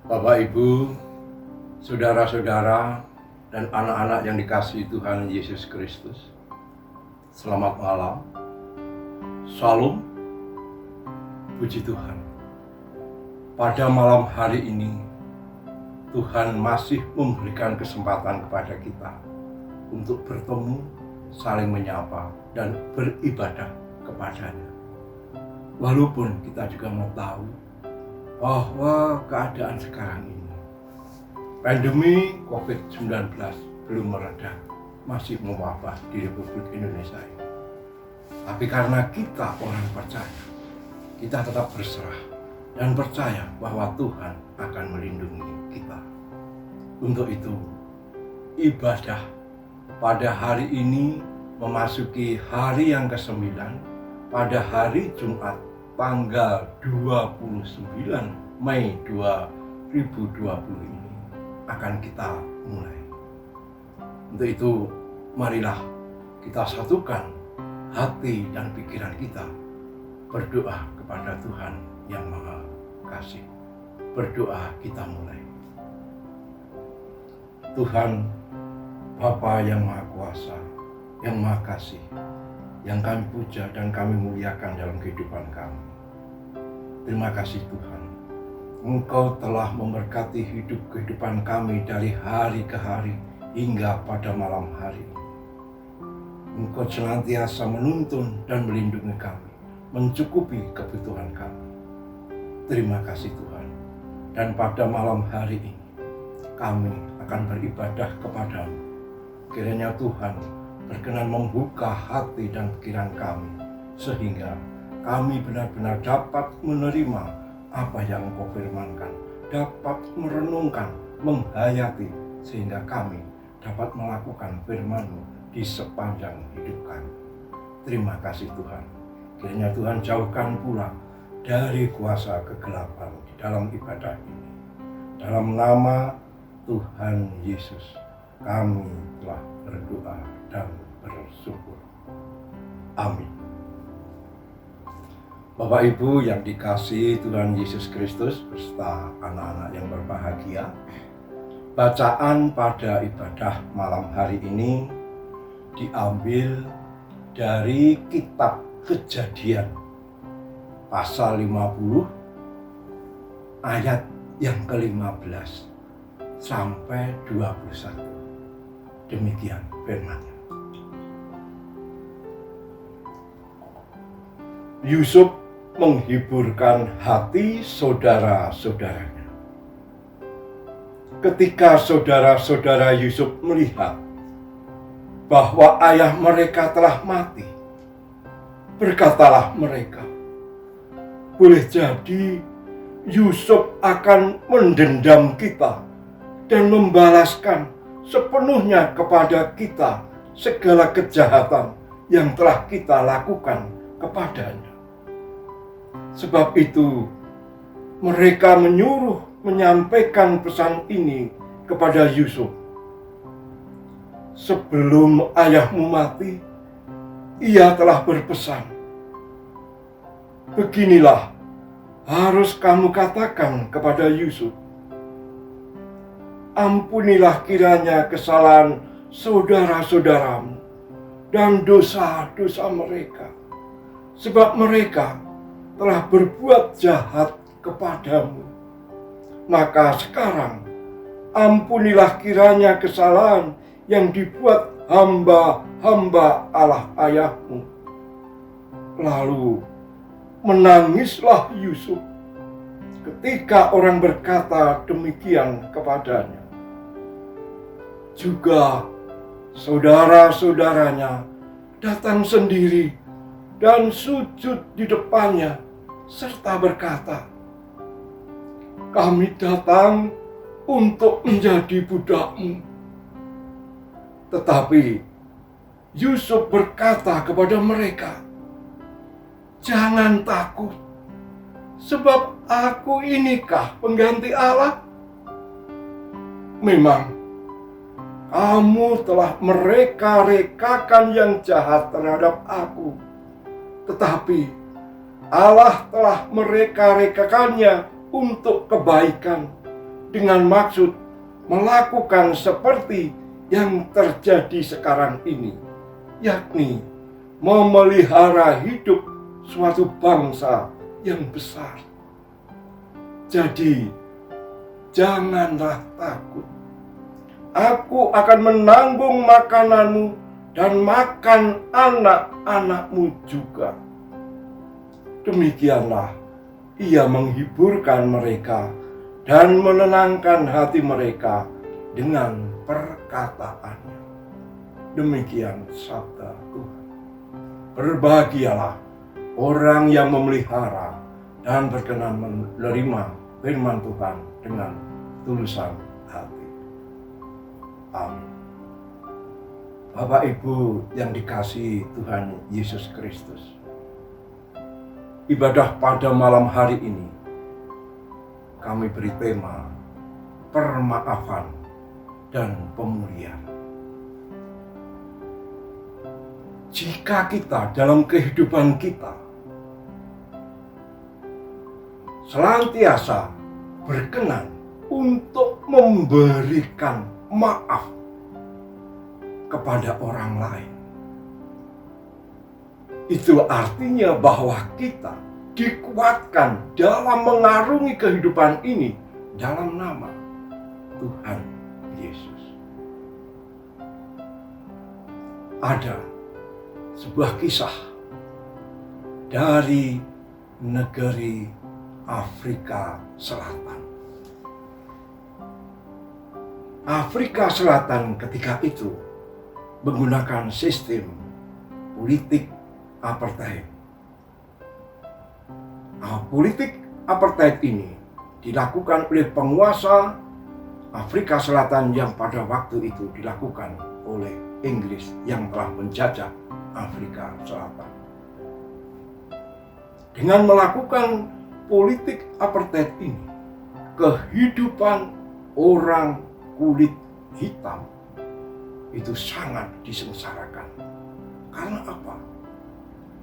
Bapak, Ibu, saudara-saudara, dan anak-anak yang dikasihi Tuhan Yesus Kristus, selamat malam. Shalom, puji Tuhan. Pada malam hari ini, Tuhan masih memberikan kesempatan kepada kita untuk bertemu, saling menyapa, dan beribadah kepadanya. Walaupun kita juga mau tahu bahwa keadaan sekarang ini, pandemi COVID-19 belum mereda, masih mewabah di Republik Indonesia ini. Tapi karena kita orang percaya, kita tetap berserah dan percaya bahwa Tuhan akan melindungi kita. Untuk itu, ibadah pada hari ini memasuki hari yang ke-9, pada hari Jumat tanggal 29 Mei 2020 ini akan kita mulai. Untuk itu, marilah kita satukan hati dan pikiran kita, berdoa kepada Tuhan yang Maha Kasih. Berdoa kita mulai. Tuhan, Bapa yang Maha Kuasa, yang Maha Kasih, yang kami puja dan kami muliakan dalam kehidupan kami. Terima kasih Tuhan, Engkau telah memberkati hidup kehidupan kami dari hari ke hari hingga pada malam hari ini. Engkau senantiasa menuntun dan melindungi kami, mencukupi kebutuhan kami. Terima kasih Tuhan. Dan pada malam hari ini, kami akan beribadah kepadamu. Kiranya Tuhan berkenan membuka hati dan pikiran kami, sehingga kami benar-benar dapat menerima apa yang Engkau firmankan, dapat merenungkan, menghayati, sehingga kami dapat melakukan firman-Mu di sepanjang hidup kami. Terima kasih Tuhan. Kiranya Tuhan jauhkan pula dari kuasa kegelapan di dalam ibadah ini. Dalam nama Tuhan Yesus, kami telah berdoa dan bersyukur. Amin. Bapak Ibu yang dikasihi Tuhan Yesus Kristus beserta anak-anak yang berbahagia, bacaan pada ibadah malam hari ini diambil dari kitab Kejadian pasal 50 ayat yang ke-15 sampai 21. Demikian firman-Nya. Yusuf menghiburkan hati saudara-saudaranya. Ketika saudara-saudara Yusuf melihat bahwa ayah mereka telah mati, berkatalah mereka, boleh jadi Yusuf akan mendendam kita dan membalaskan sepenuhnya kepada kita segala kejahatan yang telah kita lakukan kepadanya. Sebab itu mereka menyuruh menyampaikan pesan ini kepada Yusuf. Sebelum ayahmu mati, ia telah berpesan, beginilah harus kamu katakan kepada Yusuf, ampunilah kiranya kesalahan saudara-saudaramu dan dosa-dosa mereka, sebab mereka telah berbuat jahat kepadamu. Maka sekarang ampunilah kiranya kesalahan yang dibuat hamba-hamba Allah ayahmu. Lalu menangislah Yusuf ketika orang berkata demikian kepadanya. Juga saudara-saudaranya datang sendiri dan sujud di depannya serta berkata, kami datang untuk menjadi budakmu. Tetapi Yusuf berkata kepada mereka, jangan takut, sebab aku inikah pengganti Allah? Memang kamu telah mereka-rekakan yang jahat terhadap aku, tetapi Allah telah mereka-rekakannya untuk kebaikan, dengan maksud melakukan seperti yang terjadi sekarang ini, yakni memelihara hidup suatu bangsa yang besar. Jadi, janganlah takut. Aku akan menanggung makananmu dan makan anak-anakmu juga. Demikianlah ia menghiburkan mereka dan menenangkan hati mereka dengan perkataannya. Demikian sabda Tuhan. Berbahagialah orang yang memelihara dan berkenan menerima firman Tuhan dengan tulusan hati. Amin. Bapak Ibu yang dikasihi Tuhan Yesus Kristus, ibadah pada malam hari ini kami beri tema permaafan dan pemulihan. Jika kita dalam kehidupan kita senantiasa berkenan untuk memberikan maaf kepada orang lain, itu artinya bahwa kita dikuatkan dalam mengarungi kehidupan ini dalam nama Tuhan Yesus. Ada sebuah kisah dari negeri Afrika Selatan. Afrika Selatan ketika itu menggunakan sistem politik apartheid. Politik apartheid ini dilakukan oleh penguasa Afrika Selatan yang pada waktu itu dilakukan oleh Inggris yang telah menjajah Afrika Selatan. Dengan melakukan politik apartheid ini, kehidupan orang kulit hitam itu sangat disengsarakan. Karena apa?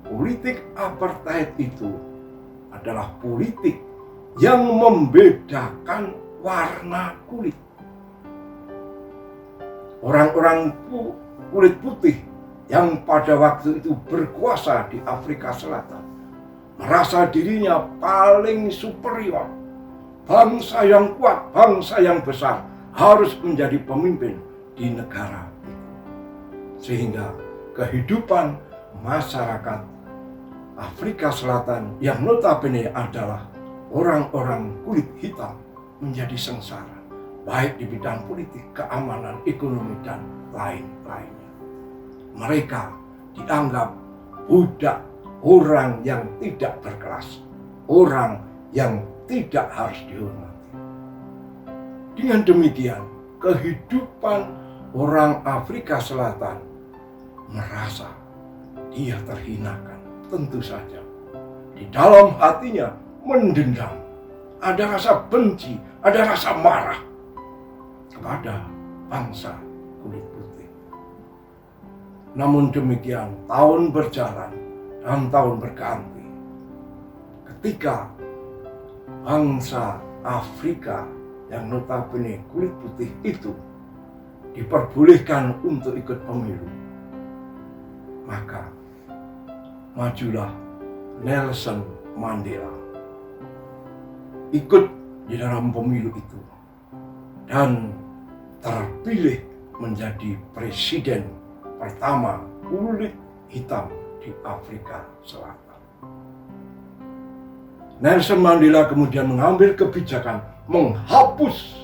Politik apartheid itu adalah politik yang membedakan warna kulit. Orang-orang kulit putih yang pada waktu itu berkuasa di Afrika Selatan merasa dirinya paling superior, bangsa yang kuat, bangsa yang besar, harus menjadi pemimpin di negara itu. Sehingga kehidupan masyarakat Afrika Selatan yang notabene adalah orang-orang kulit hitam menjadi sengsara, baik di bidang politik, keamanan, ekonomi, dan lain-lainnya. Mereka dianggap budak, orang yang tidak berkelas, orang yang tidak harus dihormati. Dengan demikian, kehidupan orang Afrika Selatan merasa dia terhinakan. Tentu saja, di dalam hatinya mendendam, ada rasa benci, ada rasa marah kepada bangsa kulit putih. Namun demikian, tahun berjalan dan tahun berganti. Ketika bangsa Afrika yang notabene kulit putih itu diperbolehkan untuk ikut pemilu, maka majulah Nelson Mandela ikut di dalam pemilu itu dan terpilih menjadi presiden pertama kulit hitam di Afrika Selatan. Nelson Mandela kemudian mengambil kebijakan menghapus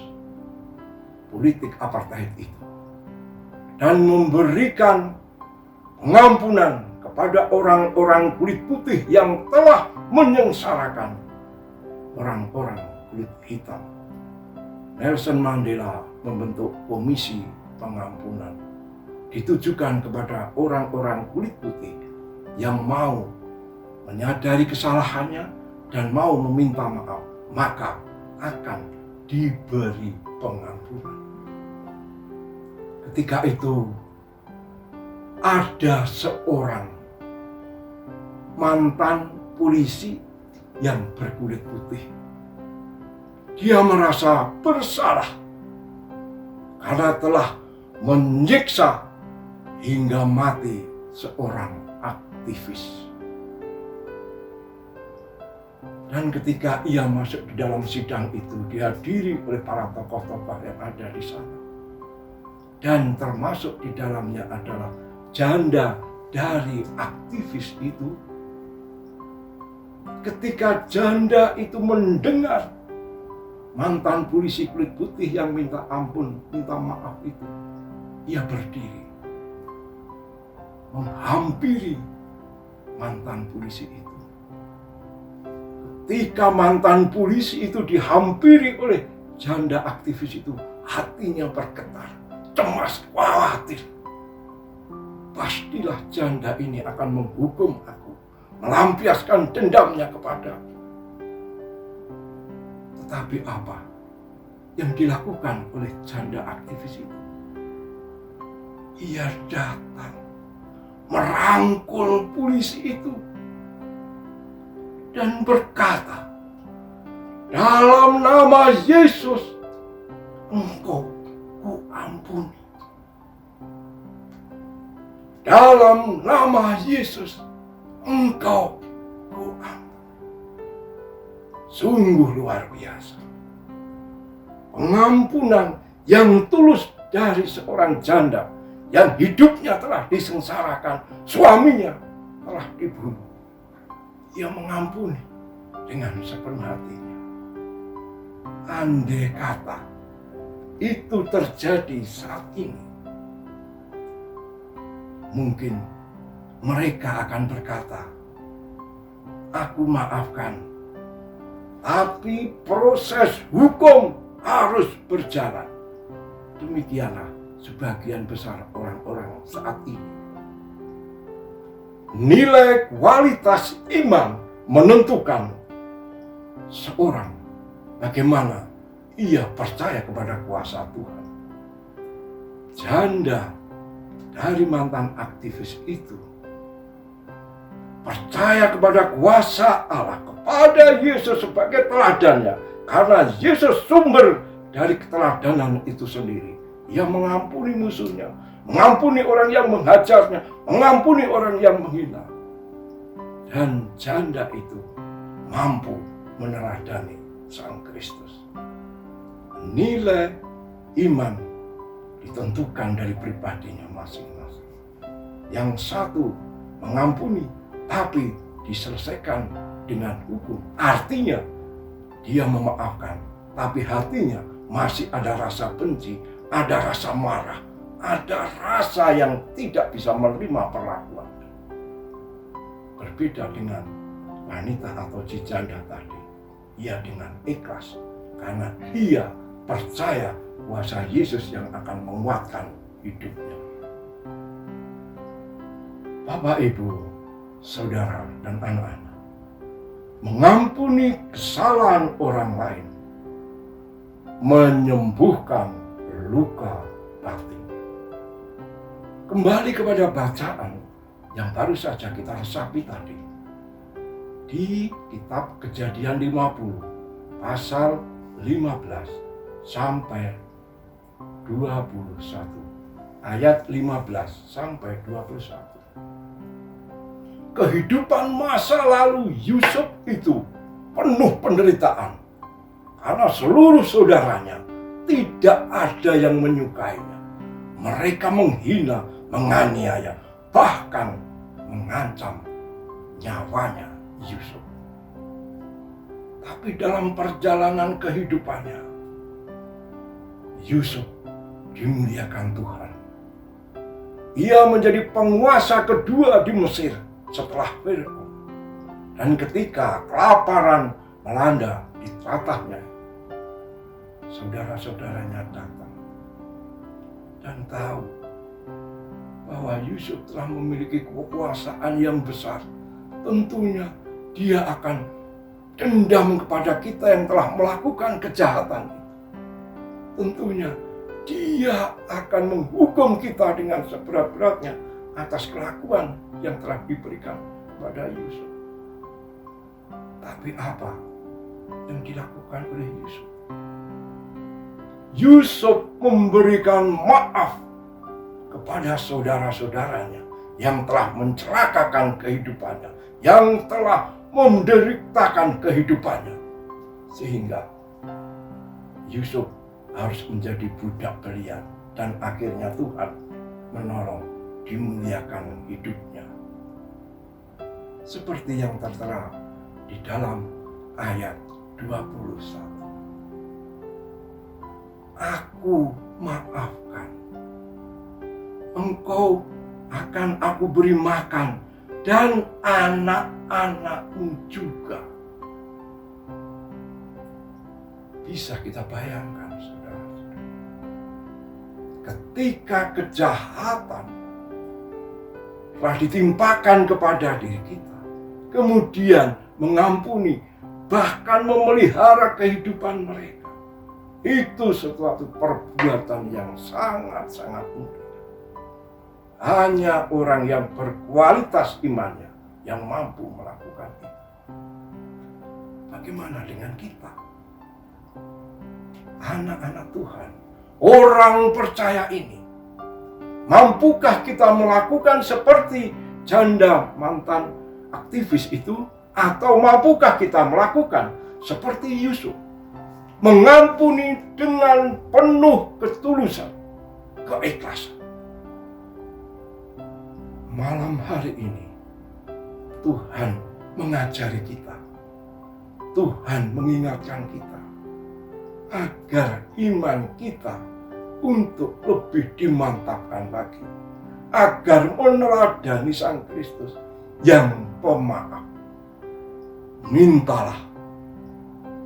politik apartheid itu dan memberikan pengampunan kepada orang-orang kulit putih yang telah menyengsarakan orang-orang kulit hitam. Nelson Mandela membentuk komisi pengampunan ditujukan kepada orang-orang kulit putih yang mau menyadari kesalahannya dan mau meminta maaf, maka akan diberi pengampunan. Ketika itu ada seorang mantan polisi yang berkulit putih Dia merasa bersalah karena telah menyiksa hingga mati seorang aktivis. Dan ketika ia masuk di dalam sidang itu, dihadiri oleh para tokoh-tokoh yang ada di sana. Dan termasuk di dalamnya adalah janda dari aktivis itu. Ketika janda itu mendengar mantan polisi kulit putih yang minta ampun, minta maaf itu, ia berdiri menghampiri mantan polisi itu. Ketika mantan polisi itu dihampiri oleh janda aktivis itu, hatinya bergetar, cemas, khawatir. Pastilah janda ini akan menghukum aku, melampiaskan dendamnya kepadaku. Tetapi apa yang dilakukan oleh janda aktivis itu? Ia datang merangkul polisi itu dan berkata, "Dalam nama Yesus, engkau kuampuni. Dalam nama Yesus, engkau kuampuni." Sungguh luar biasa. Pengampunan yang tulus dari seorang janda yang hidupnya telah disengsarakan, suaminya telah dibunuh. Ia mengampuni dengan sepenuh hatinya. Andai kata itu terjadi saat ini, mungkin mereka akan berkata, "Aku maafkan, tapi proses hukum harus berjalan." Demikianlah sebagian besar orang-orang saat ini. Nilai kualitas iman menentukan seorang bagaimana ia percaya kepada kuasa Tuhan. Janda dari mantan aktivis itu percaya kepada kuasa Allah, kepada Yesus sebagai teladannya, karena Yesus sumber dari keteladanan itu sendiri. Ia mengampuni musuhnya, mengampuni orang yang menghajarnya, mengampuni orang yang menghina. Dan janda itu mampu meneladani Sang Kristus. Nilai iman ditentukan dari pribadinya masing-masing. Yang satu mengampuni, tapi diselesaikan dengan hukum. Artinya dia memaafkan, tapi hatinya masih ada rasa benci, ada rasa marah, ada rasa yang tidak bisa menerima perlakuan. Berbeda dengan wanita atau janda tadi, ia dengan ikhlas karena ia percaya kuasa Yesus yang akan menguatkan hidupnya. Bapak, Ibu, saudara, dan anak-anak, mengampuni kesalahan orang lain menyembuhkan luka batin. Kembali kepada bacaan yang baru saja kita resapi tadi. Di kitab Kejadian 50, pasal 15 sampai 21. Ayat 15 sampai 21. Kehidupan masa lalu Yusuf itu penuh penderitaan. Karena seluruh saudaranya tidak ada yang menyukainya. Mereka menghina, menganiaya, bahkan mengancam nyawanya Yusuf. Tapi dalam perjalanan kehidupannya, Yusuf dimuliakan Tuhan. Ia menjadi penguasa kedua di Mesir setelah Firaun. Dan ketika kelaparan melanda di tlatahnya, saudara-saudaranya datang dan tahu bahwa Yusuf telah memiliki kekuasaan yang besar. Tentunya dia akan dendam kepada kita yang telah melakukan kejahatan itu. Tentunya dia akan menghukum kita dengan seberat-beratnya atas kelakuan yang telah diberikan kepada Yusuf. Tapi apa yang dilakukan oleh Yusuf? Yusuf memberikan maaf kepada saudara-saudaranya yang telah mencelakakan kehidupannya, yang telah menderitakan kehidupannya, sehingga Yusuf harus menjadi budak belian, dan akhirnya Tuhan menolong, dimuliakan hidupnya. Seperti yang tertera di dalam ayat 21. Aku maafkan. Engkau akan aku beri makan, dan anak-anakmu juga. Bisa kita bayangkan, saudara-saudara, ketika kejahatan telah ditimpakan kepada diri kita, kemudian mengampuni, bahkan memelihara kehidupan mereka, itu suatu perbuatan yang sangat-sangat mudah. Hanya orang yang berkualitas imannya yang mampu melakukan itu. Bagaimana dengan kita? Anak-anak Tuhan, orang percaya ini, mampukah kita melakukan seperti janda mantan aktivis itu? Atau mampukah kita melakukan seperti Yusuf, mengampuni dengan penuh ketulusan, keikhlasan? Malam hari ini Tuhan mengajari kita, Tuhan mengingatkan kita agar iman kita untuk lebih dimantapkan lagi, agar meneladani Sang Kristus yang pemaaf.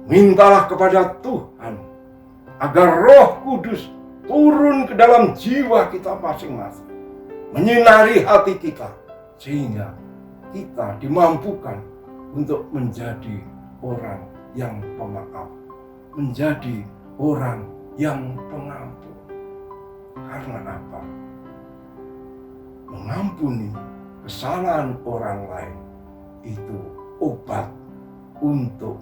Mintalah kepada Tuhan agar Roh Kudus turun ke dalam jiwa kita masing-masing, menyinari hati kita, sehingga kita dimampukan untuk menjadi orang yang pemaaf, menjadi orang yang pengampun. Karena apa? Mengampuni kesalahan orang lain itu obat untuk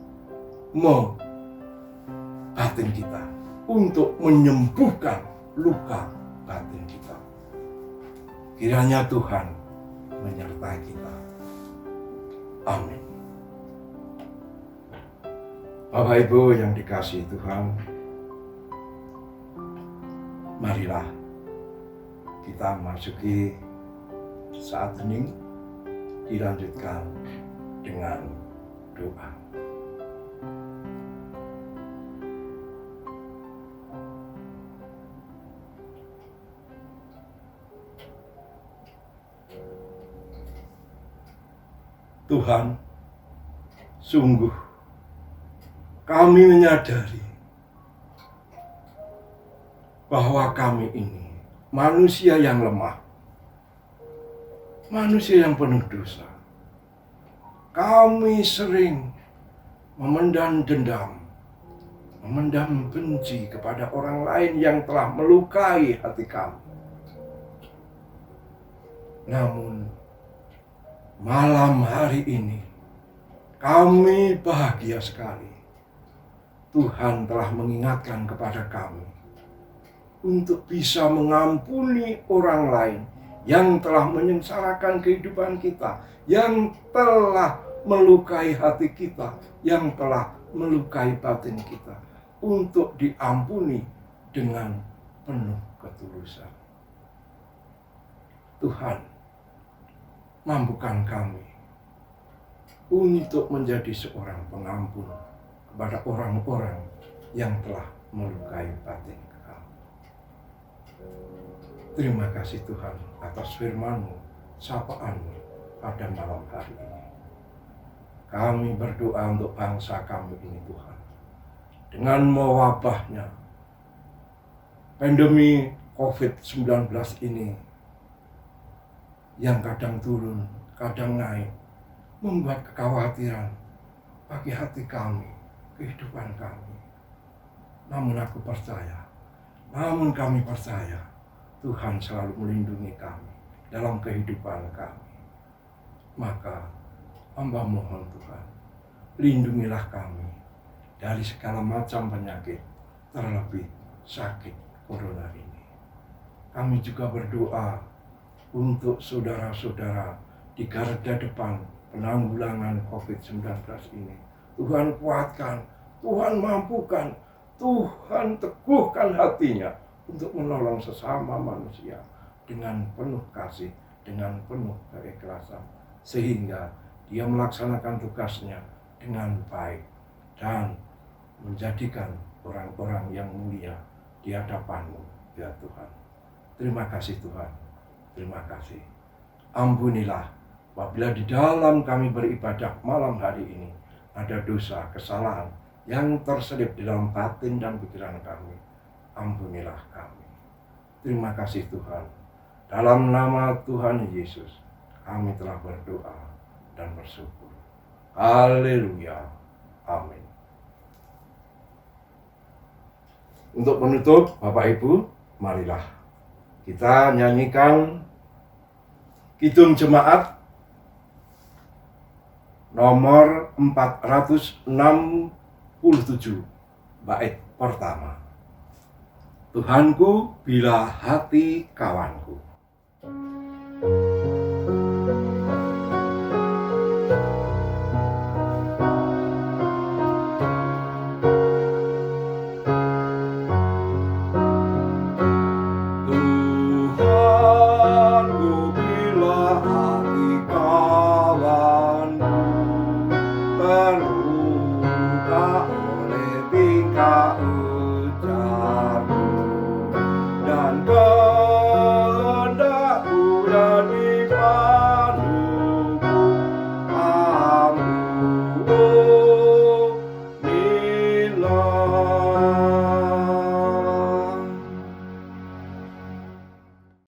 batin kita, untuk menyembuhkan luka batin kita. Kiranya Tuhan menyertai kita. Amin. Bapak Ibu yang dikasihi Tuhan, marilah kita masuki saat hening, dilanjutkan dengan doa. Tuhan, sungguh kami menyadari bahwa kami ini manusia yang lemah, manusia yang penuh dosa. Kami sering memendam dendam, memendam benci kepada orang lain yang telah melukai hati kami. Namun malam hari ini kami bahagia sekali. Tuhan telah mengingatkan kepada kami untuk bisa mengampuni orang lain yang telah menyengsarakan kehidupan kita, yang telah melukai hati kita, yang telah melukai batin kita, untuk diampuni dengan penuh ketulusan. Tuhan, mampukan kami untuk menjadi seorang pengampun kepada orang-orang yang telah melukai batin kami. Terima kasih Tuhan atas firman-Mu, sapaan-Mu pada malam hari ini. Kami berdoa untuk bangsa kami ini Tuhan. Dengan mewabahnya pandemi COVID-19 ini, yang kadang turun, kadang naik, membuat kekhawatiran bagi hati kami, kehidupan kami. Namun kami percaya Tuhan selalu melindungi kami dalam kehidupan kami. Maka hamba mohon Tuhan, lindungilah kami dari segala macam penyakit, terlebih sakit corona ini. Kami juga berdoa untuk saudara-saudara di garda depan penanggulangan COVID-19 ini. Tuhan kuatkan, Tuhan mampukan, Tuhan teguhkan hatinya untuk menolong sesama manusia dengan penuh kasih, dengan penuh keikhlasan, sehingga dia melaksanakan tugasnya dengan baik dan menjadikan orang-orang yang mulia di hadapan-Mu, ya Tuhan. Terima kasih Tuhan, terima kasih. Ampunilah apabila di dalam kami beribadah malam hari ini ada dosa, kesalahan yang terselip di dalam batin dan pikiran kami. Ampunilah kami. Terima kasih Tuhan. Dalam nama Tuhan Yesus, kami telah berdoa dan bersyukur. Haleluya. Amin. Untuk menutup, Bapak Ibu, marilah kita nyanyikan Kidung Jemaat nomor 467, bait pertama. Tuhanku bila hati kawanku.